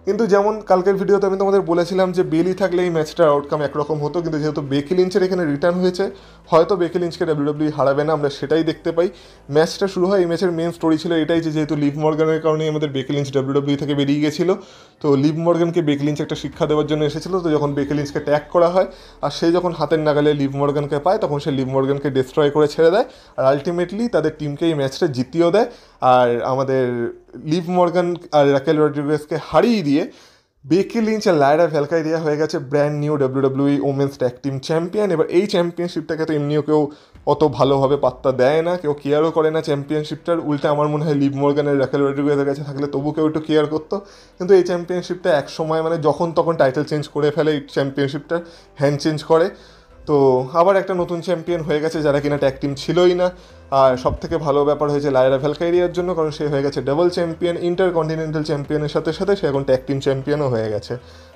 কিন্তু যেমন কালকের ভিডিওতে আমি তোমাদের বলেছিলাম যে বেলি থাকলে এই ম্যাচটার আউটকাম একরকম হতো, কিন্তু যেহেতু বেকি লিঞ্চের এখানে রিটার্ন হয়েছে, হয়তো বেকি লিঞ্চকে ডাব্লিউডাব্লিউ হারাবে না, আমরা সেটাই দেখতে পাই। ম্যাচটা শুরু হয়, এই ম্যাচের মেন স্টোরি ছিল এটাই যে যেহেতু লিভ মর্গানের কারণেই আমাদের বেকি লিঞ্চ ডাব্লিউডাব্লিউ থেকে বেরিয়ে গেছিলো, তো লিভ মর্গানকে বেকি লিঞ্চ একটা শিক্ষা দেওয়ার জন্য এসেছিলো। তো যখন বেকি লিঞ্চকে ট্যাগ করা হয় আর সে যখন হাতের নাগালে লিভ মর্গানকে পায়, তখন সে লিভ মর্গানকে ডিস্ট্রয় করে ছেড়ে দেয়, আর আলটিমেটলি তাদের টিমকে এই ম্যাচটা জিতিয়েও দেয়। আর আমাদের লিভ মর্গান আর রাকেল রড্রিগুয়েজকে হারিয়ে দিয়ে বেকি লিঞ্চ আর লায়রা ভ্যালকাইরিয়া হয়ে গেছে brand new WWE women's tag team champion. এবার এই চ্যাম্পিয়নশিপটাকে তো এমনিও কেউ অত ভালোভাবে পাত্তা দেয় না, কেউ কেয়ারও করে না চ্যাম্পিয়নশিপটার। উল্টে আমার মনে হয় লিভ মর্গানের রাকেল রড্রিগুয়েজের কাছে থাকলে তবু কেউ একটু কেয়ার করতো, কিন্তু এই চ্যাম্পিয়নশিপটা এক সময় মানে যখন তখন টাইটেল চেঞ্জ করে ফেলে, এই চ্যাম্পিয়নশিপটার হ্যান্ড চেঞ্জ করে, তো আবার একটা নতুন চ্যাম্পিয়ন হয়ে গেছে যারা কিনা ট্যাগ টিম ছিলই না। আর সব থেকে ভালো ব্যাপার হয়েছে লায়রা ভ্যালকাইরিয়ার জন্য, কারণ সে হয়ে গেছে ডাবল চ্যাম্পিয়ন, ইন্টারকন্টিনেন্টাল চ্যাম্পিয়নের সাথে সাথে সে এখন ট্যাগ টিম চ্যাম্পিয়নও হয়ে গেছে।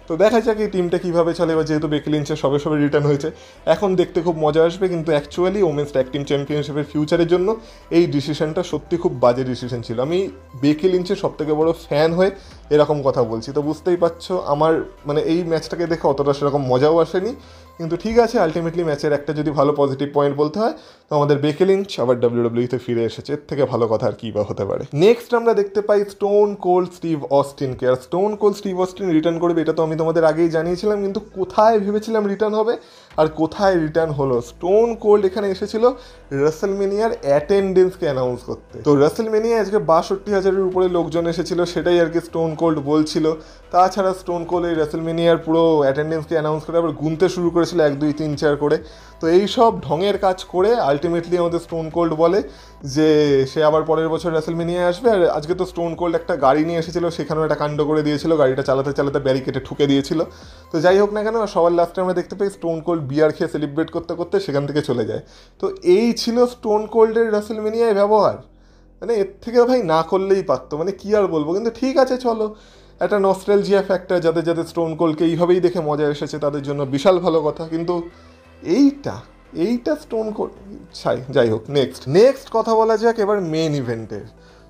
তো দেখা যাক এই টিমটা কীভাবে চলে। এবার যেহেতু বেকি লিঞ্চের সবে সবে রিটার্ন হয়েছে, এখন দেখতে খুব মজা আসবে, কিন্তু অ্যাকচুয়ালি ওমেন্স ট্যাগ টিম চ্যাম্পিয়নশিপের ফিউচারের জন্য এই ডিসিশনটা সত্যি খুব বাজে ডিসিশন ছিল। আমি বেকি লিঞ্চের সবথেকে বড় ফ্যান হয়ে এরকম কথা বলছি, তো বুঝতেই পারছো আমার মানে এই ম্যাচটাকে দেখে অতটা সেরকম মজাও আসেনি। কিন্তু ঠিক আছে, আলটিমেটলি ম্যাচের একটা যদি ভালো পজিটিভ পয়েন্ট বলতে হয়, তো আমাদের বেকি লিঞ্চ আবার ডাব্লিউডাব্লিউতে ফিরে এসেছে, এর থেকে ভালো কথা আর কী বা হতে পারে। নেক্সট আমরা দেখতে পাই স্টোন কোল্ড স্টিভ অস্টিনকে। আর Stone Cold Steve Austin return করবে এটা তো আমি তোমাদের আগেই জানিয়েছিলাম, কিন্তু কোথায় ভেবেছিলাম রিটার্ন হবে আর কোথায় রিটার্ন হলো। স্টোন কোল্ড এখানে এসেছিল রাসেলমেনিয়ার অ্যাটেন্ডেন্সকে অ্যানাউন্স করতে। তো রাসেলমেনিয়া আজকে 62,000-এর উপরে লোকজন এসেছিল, সেটাই আর কি স্টোন কোল্ড বলছিল। তাছাড়া স্টোন কোল্ড এই রাসেলমেনিয়ার পুরো অ্যাটেন্ডেন্সকে অ্যানাউন্স করে আবার গুনতে শুরু করেছিল 1 2 3 4 করে। তো এই সব ঢঙের কাজ করে আলটিমেটলি আমাদের স্টোন কোল্ড বলে যে সে আবার পরের বছর রাসেলমেনিয়ায় আসবে। আর আজকে তো স্টোন কোল্ড একটা গাড়ি নিয়ে এসেছিল, সেখানেও একটা কাণ্ড করে দিয়েছিল, গাড়িটা চালাতে চালাতে ব্যারিকেডে ঠুকে দিয়েছিল। তো যাই হোক না কেন, সবার লাস্টে আমরা দেখতে পাই স্টোন কোল্ড বিয়ার খেয়ে সেলিব্রেট করতে করতে সেখান থেকে চলে যায়। তো এই ছিল স্টোন কোল্ডের রাসেলমেনিয়ায় ব্যবহার, মানে এর থেকে ভাই না করলেই পারতো, মানে কী আর বলবো। কিন্তু ঠিক আছে চলো, একটা নস্টালজিয়া ফ্যাক্টর, যাদের যাদের স্টোন কোল্ডকে এইভাবেই দেখে মজা এসেছে তাদের জন্য বিশাল ভালো কথা। কিন্তু এইটা স্টোন কোল্ড যাই হোক। নেক্সট কথা বলা যাক এবার মেন ইভেন্টের।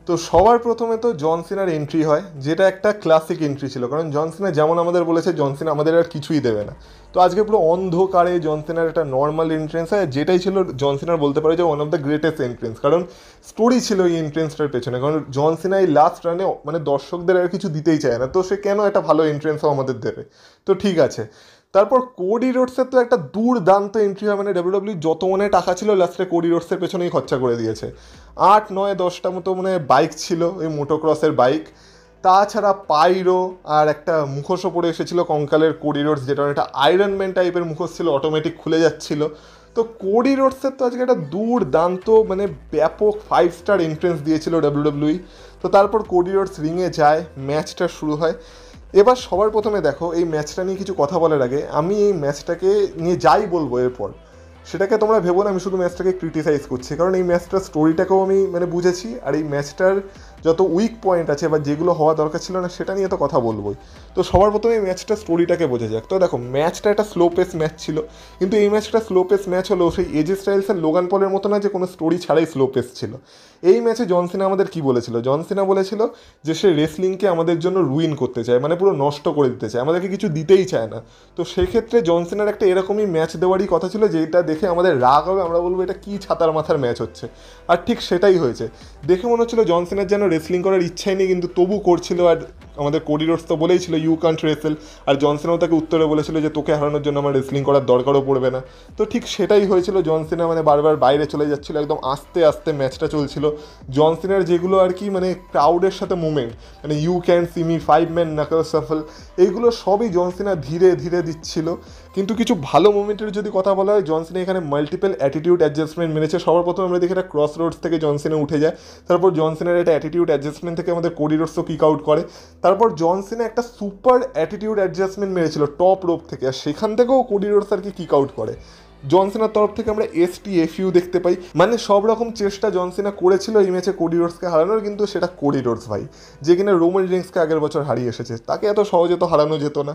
তো সবার প্রথমে তো জন সিনার এন্ট্রি হয়, যেটা একটা ক্লাসিক এন্ট্রি ছিল, কারণ জন সিনা যেমন আমাদের বলেছে জন সিনা আমাদের আর কিছুই দেবে না। তো আজকে পুরো অন্ধকারে জন সিনার একটা নর্মাল এন্ট্রেন্স হয়, যেটাই ছিল জন সিনার বলতে পারে যে one of the greatest entrance, কারণ স্টোরি ছিল এই এন্ট্রেন্সটার পেছনে। কারণ জন সিনা এই লাস্ট রানে মানে দর্শকদের আর কিছু দিতেই চায় না, তো সে কেন একটা ভালো এন্ট্রেন্সও আমাদের দেবে। তো ঠিক আছে, তারপর কোডি রোডসের তো একটা দুর্দান্ত এন্ট্রি হয়, মানে ডাব্লিউডাব্লিউ যত মনে টাকা ছিল লাস্টে কোডি রোডসের পেছনেই খরচা করে দিয়েছে। 8 9 10টা মতো মানে বাইক ছিল, ওই মোটোক্রসের বাইক, তাছাড়া পাইরো, আর একটা মুখোশও পরে এসেছিল কঙ্কালের কোডি রোডস, যেটা একটা আয়রন ম্যান টাইপের মুখোশ ছিল, অটোমেটিক খুলে যাচ্ছিল। তো কোডি রোডসের তো আজকে একটা দুর্দান্ত মানে ব্যাপক 5 স্টার এন্ট্রেন্স দিয়েছিল ডাব্লিউডাব্লিউই। তো তারপর কোডি রোডস রিংয়ে যায়, ম্যাচটা শুরু হয়। এবার সবার প্রথমে দেখো, এই ম্যাচটা নিয়ে কিছু কথা বলার আগে আমি এই ম্যাচটাকে নিয়ে যাই বলবো এরপর, সেটাকে তোমরা ভেবো না আমি শুধু ম্যাচটাকে ক্রিটিসাইজ করছি, কারণ এই ম্যাচটার স্টোরিটাকেও আমি মানে বুঝেছি, আর এই ম্যাচটার যত উইক পয়েন্ট আছে বা যেগুলো হওয়া দরকার ছিল না সেটা নিয়ে তো কথা বলবোই। তো সবার প্রথমে এই ম্যাচটার স্টোরিটাকে বোঝা যাক। তো দেখো, ম্যাচটা একটা স্লো পেস ম্যাচ ছিল, কিন্তু এই ম্যাচটা স্লো পেস ম্যাচ হলেও সেই এজে স্টাইলসের লোগান পলের মতো না যে কোনো স্টোরি ছাড়াই স্লো পেস ছিল। এই ম্যাচে জন সিনা আমাদের কি বলেছিল? জন সিনা বলেছিল যে সে রেসলিংকে আমাদের জন্য রুইন করতে চায়, মানে পুরো নষ্ট করে দিতে চায়, আমাদেরকে কিছু দিতেই চায় না। তো সেক্ষেত্রে জন সিনার একটা এরকমই ম্যাচ দেওয়ারই কথা ছিল, যেটা দেখে আমাদের রাগ হবে, আমরা বলবো এটা কি ছাতার মাথার ম্যাচ হচ্ছে। আর ঠিক সেটাই হয়েছে। দেখে মনে হচ্ছিল জন সিনার যেন রেসলিং করার ইচ্ছাই নেই, কিন্তু তবু করছিল। আর আমাদের কোডি রোডস তো বলেই ছিল ইউ কান্ট রেসেল, আর জন সিনাও তাকে উত্তরে বলেছিল যে তোকে হারানোর জন্য আমার রেসলিং করার দরকারও পড়বে না। তো ঠিক সেটাই হয়েছিল। জন সিনা মানে বারবার বাইরে চলে যাচ্ছিল, একদম আস্তে আস্তে ম্যাচটা চলছিল। জন সিনার যেগুলো আর কি মানে ক্রাউডের সাথে মুভমেন্ট, মানে you can see me, 5 man knuckle shuffle, এইগুলো সবই জন সিনা ধীরে ধীরে দিচ্ছিল। কিন্তু কিছু ভালো মুভমেন্টের যদি কথা বলা হয়, জন সিনা এখানে মাল্টিপল অ্যাটিটিউড অ্যাডজাস্টমেন্ট মেরেছে। সবার প্রথমে আমরা দেখি একটা ক্রস রোডস থেকে জন সিনা উঠে যায়, তারপর জন সিনার একটা অ্যাটিটিউড অ্যাডজাস্টমেন্ট থেকে আমাদের কোডি রোডসও কিক আউট করে, তারপর জন সিনা একটা সুপার অ্যাটিটিউড অ্যাডজাস্টমেন্ট মেরেছিল টপ রোপ থেকে, আর সেখান থেকেও কোডি রোডস আর কি কিক আউট করে। জন সিনার তরফ থেকে আমরা STFU দেখতে পাই, মানে সব রকম চেষ্টা জন সিনা করেছিল এই ম্যাচে কোডি রোডসকে হারানোর, কিন্তু সেটা কোডি রোডস ভাই, যে কিনা রোমান রিংসকে আগের বছর হারিয়ে এসেছে, তাকে এত সহজে তো হারানো যেত না।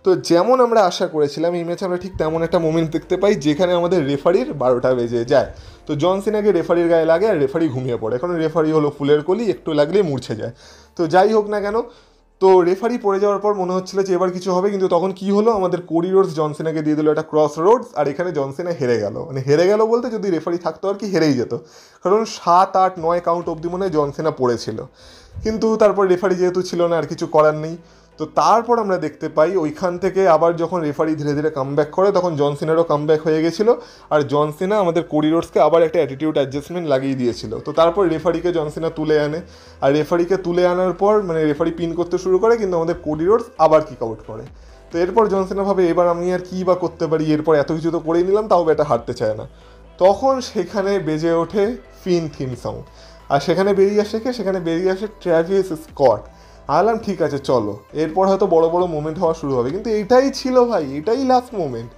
তো যেমন আমরা আশা করেছিলাম এই ম্যাচে আমরা ঠিক তেমন একটা মোমেন্ট দেখতে পাই, যেখানে আমাদের রেফারির 12টা বেজে যায়। তো জন সিনাকে রেফারির গায়ে লাগে, আর রেফারি ঘুমিয়ে পড়ে, কারণ রেফারি হলো ফুলের কলি, একটু লাগলেই মূর্ছে যায়। তো যাই হোক না কেন, তো রেফারি পড়ে যাওয়ার পর মনে হচ্ছিল যে এবার কিছু হবে, কিন্তু তখন কি হলো, আমাদের কোডি রোডস জন সিনাকে দিয়ে দিল একটা ক্রস রোডস, আর এখানে জন সিনা হেরে গেল। মানে হেরে গেল বলতে, যদি রেফারি থাকতো আর কি হেরেই যেত, কারণ 7 8 9 কাউন্ট অবধি মনে হয় জন সিনা পড়েছিল। কিন্তু তারপর রেফারি যেহেতু ছিল না, আর কিছু করার নেই। তো তারপর আমরা দেখতে পাই ওইখান থেকে আবার যখন রেফারি ধীরে ধীরে কামব্যাক করে, তখন জন সিনারও কামব্যাক হয়ে গেছিলো, আর জন সিনা আমাদের কোডি রোডসকে আবার একটা অ্যাটিটিউড অ্যাডজাস্টমেন্ট লাগিয়ে দিয়েছিল। তো তারপর রেফারিকে জন সিনা তুলে আনে, আর রেফারিকে তুলে আনার পর মানে রেফারি পিন করতে শুরু করে, কিন্তু আমাদের কোডি রোডস আবার কিক আউট করে। তো এরপর জন সিনা ভাবে এবার আমি আর কী বা করতে পারি, এরপর এত কিছু তো করেই নিলাম, তাও এটা হারতে চায় না। তখন সেখানে বেজে ওঠে ফিন থিম সং, আর সেখানে বেরিয়ে আসে ট্র্যাভিস স্কট। আলাম ঠিক আছে চলো, এরপর হয়তো বড় বড় মোমেন্ট হওয়া শুরু হবে, কিন্তু এটাই ছিল ভাই, এটাই লাস্ট মোমেন্ট।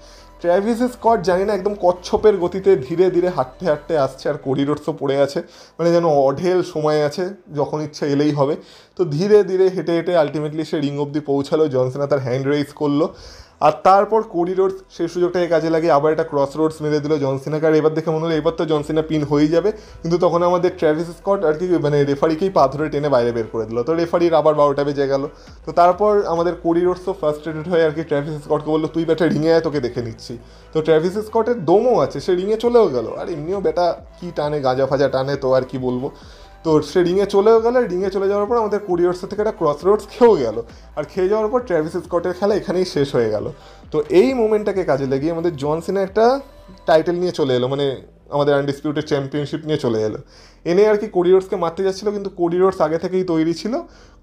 ট্র্যাভিস স্কট জানি না একদম কচ্ছপের গতিতে ধীরে ধীরে হাঁটতে হাঁটতে আসছে, আর কোডি রোডসও পড়ে আছে, মানে যেন অঢেল সময় আছে, যখন ইচ্ছা এলেই হবে। তো ধীরে ধীরে হেঁটে হেঁটে আলটিমেটলি সে রিং অব্দি পৌঁছালো, জন সিনা তার হ্যান্ড রেইজ করলো, আর তারপর কোডি রোডস সেই সুযোগটাকে কাজে লাগিয়ে আবার একটা ক্রস রোডস মেরে দিল জন সিনাকে। আর এবার দেখে মনে হলো এবার তো জন সিনা পিন হয়েই যাবে, কিন্তু তখন আমাদের ট্র্যাভিস স্কট আর কি মানে রেফারিকেই পা ধরে টেনে বাইরে বের করে দিল। তো রেফারির আবার 12টা বেজে গেল। তো তারপর আমাদের কোডি রোডসও ফ্রাস্ট্রেটেড হয়ে আর কি ট্র্যাভিস স্কটকে বললো তুই ব্যাটা রিঙে আয়, তোকে দেখে নিচ্ছি। তো ট্র্যাভিস স্কটের দমও আছে, সে রিঙে চলেও গেল, আর এমনিও ব্যাটা কি টানে, গাঁজা ফাজা টানে, তো আর কি বলবো। তো সে রিঙে চলেও গেল, রিঙে চলে যাওয়ার পর আমাদের কোডি রোডসের থেকে একটা ক্রস রোডস খেয়েও গেল, আর খেয়ে যাওয়ার পর ট্র্যাভিস স্কটের খেলা এখানেই শেষ হয়ে গেল। তো এই মোমেন্টটাকে কাজে লাগিয়ে আমাদের জন সিনা একটা টাইটেল নিয়ে চলে এলো, মানে আমাদের আনডিসপিউটেড চ্যাম্পিয়নশিপ নিয়ে চলে এলো, এনে আর কি কোডি রোডসকে মারতে যাচ্ছিলো, কিন্তু কোডি রোডস আগে থেকেই তৈরি ছিল,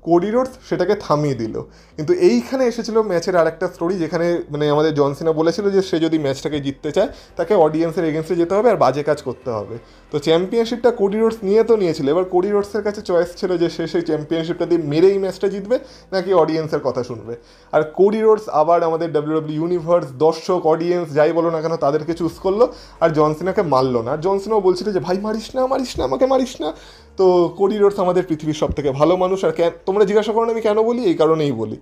কোডি রোডস সেটাকে থামিয়ে দিল। কিন্তু এইখানে এসেছিল ম্যাচের আরেকটা স্টোরি, যেখানে মানে আমাদের জন সিনা বলেছিল যে সে যদি ম্যাচটাকে জিততে চায় তাকে অডিয়েন্সের এগেনস্টে যেতে হবে আর বাজে কাজ করতে হবে। তো চ্যাম্পিয়নশিপটা কোডি রোডস নিয়ে তো নিয়েছিল, এবার কোডি রোডসের কাছে চয়েস ছিল যে সে সেই চ্যাম্পিয়নশিপটা দিয়ে মেরে এই ম্যাচটা জিতবে নাকি অডিয়েন্সের কথা শুনবে। আর কোডি রোডস আবার আমাদের ডাব্লিউডাব্লিউ ইউনিভার্স, দর্শক, অডিয়েন্স যাই বলো না কেন তাদেরকে চুজ করলো, আর জন সিনাকে মারলো না। আর জন সিনাও বলছিল যে ভাই মারিস না, আমাকে মারিস না। তো কোডি রোডস আমাদের পৃথিবীর সব থেকে ভালো মানুষ, আর তোমরা জিজ্ঞাসা করো আমি কেন বলি, এই কারণেই বলি।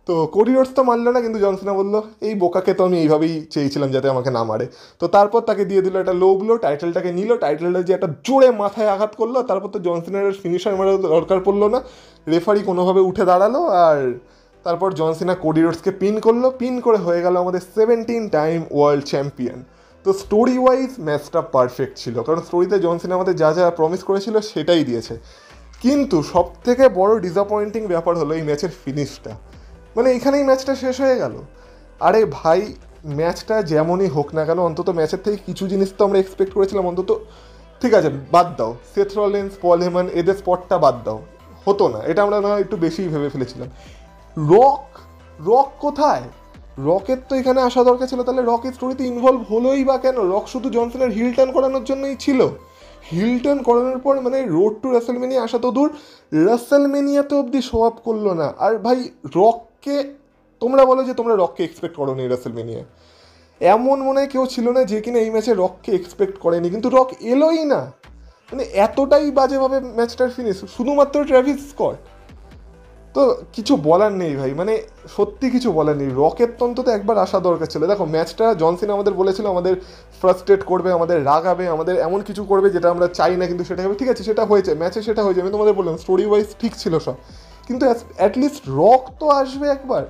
তো কোডি রোডস তো মারলো না, কিন্তু জন সিনা বললো এই বোকাকে তো আমি এইভাবেই চেয়েছিলাম যাতে আমাকে না মারে। তো তারপর তাকে দিয়ে দিল একটা লো ব্লো, টাইটেলটাকে নিল, টাইটেলটা যে একটা জোরে মাথায় আঘাত করলো, তারপর তো জন সিনার ফিনিশার মারার দরকার পড়লো না, রেফারি কোনোভাবে উঠে দাঁড়ালো, আর তারপর জন সিনা কোডি রোডসকে পিন করলো, পিন করে হয়ে গেল আমাদের 17 টাইম ওয়ার্ল্ড চ্যাম্পিয়ন। তো স্টোরি ওয়াইজ ম্যাচটা পারফেক্ট ছিল, কারণ স্টোরিতে জন সিনা আমাদের যা যা প্রমিস করেছিল সেটাই দিয়েছে। কিন্তু সব থেকে বড় ডিসঅ্যাপয়েন্টিং ব্যাপার হলো এই ম্যাচের ফিনিশটা, মানে এখানেই ম্যাচটা শেষ হয়ে গেল। আরে ভাই, ম্যাচটা যেমনই হোক না কেন, অন্তত ম্যাচের থেকে কিছু জিনিস তো আমরা এক্সপেক্ট করেছিলাম অন্তত। ঠিক আছে, বাদ দাও সেথ রলিন্স, পল হেমান, এদের স্পটটা বাদ দাও, হতো না, এটা আমরা না একটু বেশিই ভেবে ফেলেছিলাম। রক, রক কোথায়? রকের তো এখানে আসা দরকার ছিল, তাহলে রকের স্টোরিতে ইনভলভ হলোই বা কেন? রক শুধু জনসনের হিল টার্ন করানোর জন্যই ছিল। হিল টার্ন করানোর পর মানে রোড টু রাসেলমেনিয়া আসা তো দূর, রাসেলমেনিয়াতে অবধি শো আপ করলো না। আর ভাই রককে, তোমরা বলো যে তোমরা রককে এক্সপেক্ট করো নি রাসেলমেনিয়া, এমন মনে হয় কেউ ছিল না যে কিনা এই ম্যাচে রককে এক্সপেক্ট করেনি, কিন্তু রক এলোই না। মানে এতটাই বাজেভাবে ম্যাচটার ফিনিশ, শুধুমাত্র ট্র্যাভিস স্কট। তো কিছু বলার নেই ভাই, মানে সত্যি কিছু বলার নেই। রকের তো অন্তত একবার আসা দরকার ছিল। দেখো ম্যাচটা জনসিনা আমাদের বলেছিল আমাদের ফ্রাস্ট্রেট করবে, আমাদের রাগাবে, আমাদের এমন কিছু করবে যেটা আমরা চাই না, কিন্তু সেটা হবে। ঠিক আছে, সেটা হয়েছে ম্যাচে, সেটা হয়েছে, আমি তোমাদের বললাম স্টোরি ওয়াইজ ঠিক ছিল সব, কিন্তু অ্যাটলিস্ট রক তো আসবে একবার।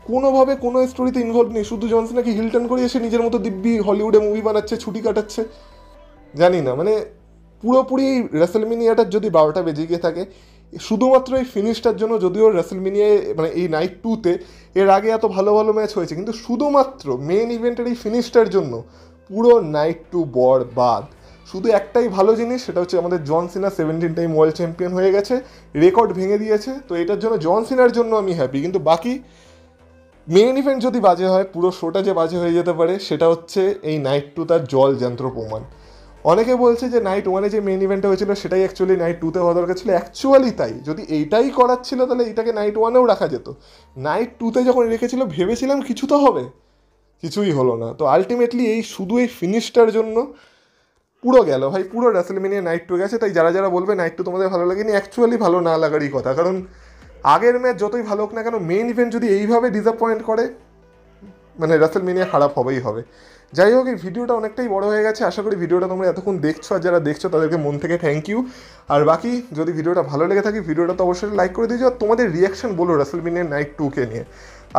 কোনোভাবে কোনো স্টোরিতে ইনভলভ নেই, শুধু জনসিনাকে হিলটন করে এসে নিজের মতো দিব্যি হলিউডে মুভি বানাচ্ছে, ছুটি কাটাচ্ছে। জানি না, মানে পুরোপুরি রেসেলমিনিয়াটার যদি 12টা বেজে গিয়ে থাকে শুধুমাত্র এই ফিনিশটার জন্য, যদিও রেসেলমিনিয়ায় মানে এই নাইট 2-তে এর আগে এত ভালো ভালো ম্যাচ হয়েছে, কিন্তু শুধুমাত্র মেন ইভেন্টের এই ফিনিশটার জন্য পুরো নাইট 2 বরবাদ। শুধু একটাই ভালো জিনিস, সেটা হচ্ছে আমাদের জন সিনা 17 টাইম ওয়ার্ল্ড চ্যাম্পিয়ন হয়ে গেছে, রেকর্ড ভেঙে দিয়েছে, তো এটার জন্য জন সিনার জন্য আমি হ্যাপি। কিন্তু বাকি মেন ইভেন্ট যদি বাজে হয়, পুরো শোটা যে বাজে হয়ে যেতে পারে, সেটা হচ্ছে এই নাইট 2 তার জল যন্ত্র প্রমাণ। অনেকে বলছে যে নাইট 1-এ যে মেন ইভেন্টটা হয়েছিল সেটাই অ্যাকচুয়ালি নাইট 2-তে হওয়া দরকার ছিল। অ্যাকচুয়ালি তাই, যদি এইটাই করার ছিল তাহলে এইটাকে নাইট 1-এও রাখা যেত। নাইট 2-তে যখন রেখেছিল ভেবেছিলাম কিছু তো হবে, কিছুই হলো না। তো আলটিমেটলি এই শুধু এই ফিনিশটার জন্য পুরো গেল ভাই, পুরো রেসেলমেনিয়া নাইট 2 গেছে। তাই যারা যারা বলবে নাইট 2 তোমাদের ভালো লাগেনি, অ্যাকচুয়ালি ভালো না লাগারই কথা, কারণ আগের ম্যাচ যতই ভালো হোক না কেন, মেন ইভেন্ট যদি এইভাবে ডিসঅ্যাপয়েন্ট করে, মানে রাসেলমেনিয়া খারাপ হবেই হবে। যাই হোক, এই ভিডিওটা অনেকটাই বড় হয়ে গেছে, আশা করি ভিডিওটা তোমরা এতক্ষণ দেখছো, আর যারা দেখছো তাদেরকে মন থেকে থ্যাংক ইউ। আর বাকি যদি ভিডিওটা ভালো লেগে থাকে, ভিডিওটা তো অবশ্যই লাইক করে দিয়েছো, আর তোমাদের রিয়াকশন বলো রাসেলমেনিয়া নাইট 2-কে নিয়ে।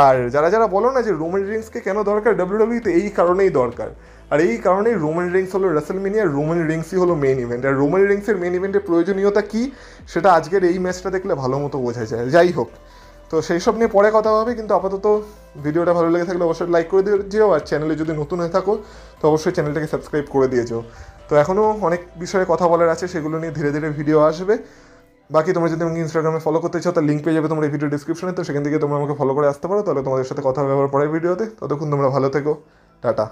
আর যারা যারা বলো না যে রোমান রিংসকে কেন দরকার ডাব্লিউডাব্লিউতে, এই কারণেই দরকার। আর এই কারণেই রোমান রিংস হলো রাসেলমেনিয়া, রোমান রিংসই হলো মেন ইভেন্ট। আর রোমান রিংসের মেন ইভেন্টের প্রয়োজনীয়তা কী, সেটা আজকের এই ম্যাচটা দেখলে ভালো মতো বোঝা যায়। যাই হোক, তো সেই সব নিয়ে পরে কথা হবে, কিন্তু আপাতত ভিডিওটা ভালো লেগে থাকলে অবশ্যই লাইক করে দিয়েও, আর চ্যানেলে যদি নতুন হয়ে থাকো তো অবশ্যই চ্যানেলটাকে সাবস্ক্রাইব করে দিয়েছো। তো এখনও অনেক বিষয়ে কথা বলার আছে, সেগুলো নিয়ে ধীরে ধীরে ভিডিও আসবে। বাকি তোমরা যদি আমাকে ইনস্টাগ্রামে ফলো করতে চাও, তার লিঙ্ক পেয়ে যাবে তোমরা এই ভিডিও ডিসক্রিপশনে, তো সেখান থেকে তোমরা আমাকে ফলো করে আসতে পারো, তাহলে তোমাদের সাথে কথা হবে আবার পরের ভিডিওতে। ততক্ষণ তোমরা ভালো থেকো, টাটা।